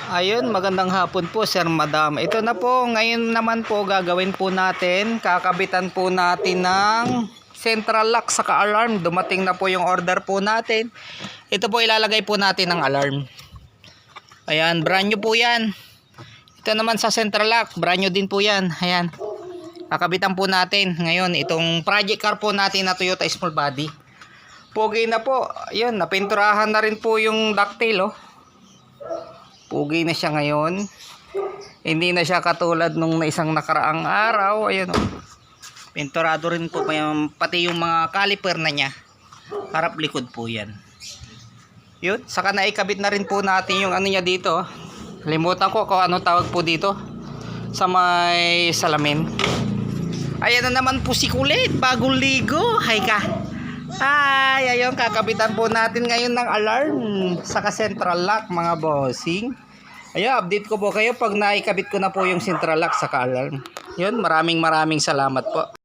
Ayun, magandang hapon po, Sir Madam. Ito na po, ngayon naman po gagawin po natin, kakabitan po natin ng central lock saka alarm. Dumating na po yung order po natin. Ito po ilalagay po natin ng alarm. Ayan, brand new po yan. Ito naman sa central lock, brand new din po yan. Ayan, kakabitan po natin ngayon itong project car po natin na Toyota Small Body. Pogi na po. Ayun, napinturahan na rin po yung ducktail, oh. Pugi na siya ngayon. Hindi na siya katulad nung isang nakaraang araw. Ayun, oh. Pinturado rin po pati yung mga caliper na niya. Harap likod po yan. Yun. Saka naikabit na rin po natin yung ano niya dito. Limutan ko kung ano tawag po dito. Sa may salamin. Ayan na naman po si Kulit. Bagong ligo. Hi ka. Ay, ayun, kakabitan po natin ngayon ng alarm saka central lock, mga bossing. Ayun, update ko po kayo pag naikabit ko na po yung central lock saka alarm. Yun, maraming salamat po.